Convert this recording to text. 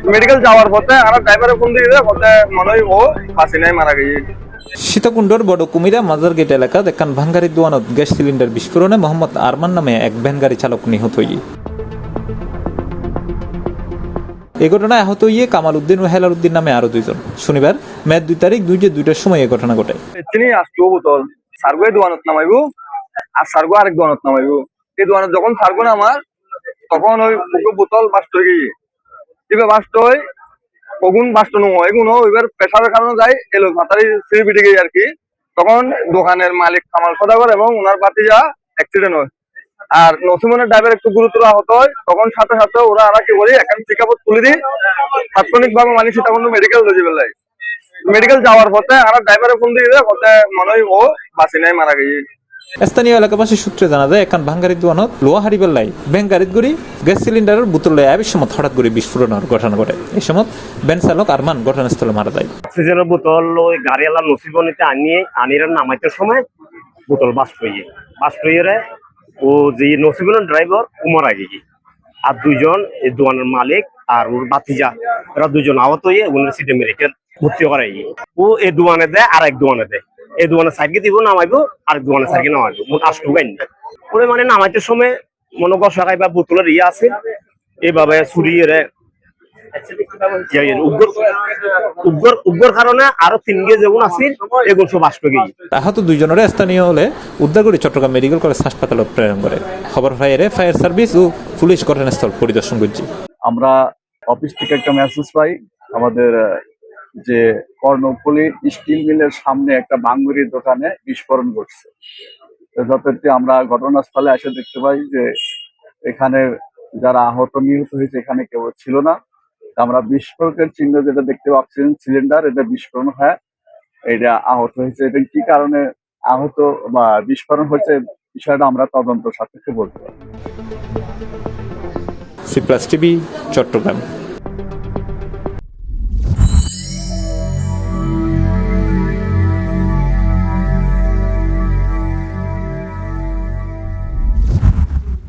Medical যাওয়ার পথে আর ড্রাইভারে ফোন দিয়ে পথে মনে হয় ও ফাঁসি নাই মারা গিয়ে। সীতাকুণ্ডর বড় কুমিরা মাজার গেট এলাকাত একখান ভাঙ্গারি দোয়ানত গ্যাস সিলিন্ডার বিস্ফোরণে মোহাম্মদ আরমান নামে এক ভ্যান গাড়ি চালক নিহত হই। এই ঘটনায় আহত হইয়ে কামাল উদ্দিন ও হেলাল উদ্দিন নামে আরো দুইজন। শনিবার মে 2 তারিখ 2টার সময় এই ঘটনা ঘটে। চিনি আসতো বোতল সার্গো দোয়ানত নামাইবো আর সার্গো আরেক দোয়ানত নামাইবো। এই দোয়ানত যখন সার্গো নামার তখন ওই বোতল বাস্ট হয়ে গিয়ে এবার বাস্ট হয় কখন বাস্ট নয় এগুলো এবার প্রেশারের কারণে যায় এলো মাথারি সিঁড়ি পিটে গিয়ে আর কি। তখন দোকানের মালিক কামাল সদাগর এবং ওনার ভাতিজা অ্যাক্সিডেন্ট হয়। আর নসিমনের ড্রাইভার একটু গুরুতর আহত হয়। তখন সাথে সাথে ওরা আর কি বলি এখন পিক আপ তুলে দিই তাৎক্ষণিক ভাবে মানে সীতাকুণ্ড মেডিকেল লয়ে যাবে। মেডিকেল যাওয়ার পথে আর ড্রাইভারে ফোন দিয়ে পথে মনে হয় ও বাঁচি নাই মারা গিয়ে। স্থানীয় এলাকাবাসী সূত্রে জানা যায় একখান ভাঙ্গারি দোয়ানত লোহা হারিবেল্লাই ব্যাংক গাড়িত গুড়ি গ্যাস সিলিন্ডারের বোতল লয়ে আবির সময় হঠাৎ করে বিস্ফোরণের ঘটনা ঘটে। এই সময় ভ্যান চালক আরমান ঘটনাস্থলে মারা যায়। অক্সিজেনের বোতল ওই গাড়িওয়ালা নসিবনিতে আনিয়ে নামাইতে সময় বোতল বাস্ট হয়ে ও যে নসিবনের ড্রাইভার উমর আগে গিয়ে আর দুইজন এই দোকানের মালিক আর ওর বাতিজা এরা দুজন আহত হয়ে উনার সিটে মেডিকেল ভর্তি করাই গিয়ে ও এই দোকানে দেয় আর এক দোকানে দেয়। এই দোকানের সাইডকে দিব নামাইবো আর দোকানের সাইডকে নামাইবো মোট 8 টাকা না ওরে মানে নামাইতে সময় মনে গসাকাই বা বোতলের আছে এইভাবে ছুরিয়ে উগ্র কারণে আরো 3 গে যেমন আছে এগুলো সব বাষ্প গিয়ে আহত দুইজনের স্থানীয় হলে উদ্ধার করে চট্টগ্রাম মেডিকেল কলেজ হাসপাতালে প্রেরণ করে। খবর ফায়ারে ফায়ার সার্ভিস ও পুলিশ ঘটনাস্থল পরিদর্শন করছে। আমরা অফিস থেকে একটা মেসেজ পাই আমাদের যে কর্ণফুলী স্টিল মিলের সামনে একটা বাঙ্গুরি দোকানে বিস্ফোরণ ঘটছে। যথারীতি আমরা ঘটনাস্থলে এসে দেখতে পাই যে এখানে যারা আহত নিহত হয়েছে এখানে কেউ ছিল না। আমরা বিস্ফোরকের চিহ্ন যেটা দেখতে পাই অক্সিজেন সিলিন্ডার এটা বিস্ফোরণ হয় এটা আহত হয়েছে। এটা কি কারণে আহত বা বিস্ফোরণ হয়েছে বিষয়টা আমরা তদন্ত সাপেক্ষে বলতে পারি। C plus TV, Chittagong.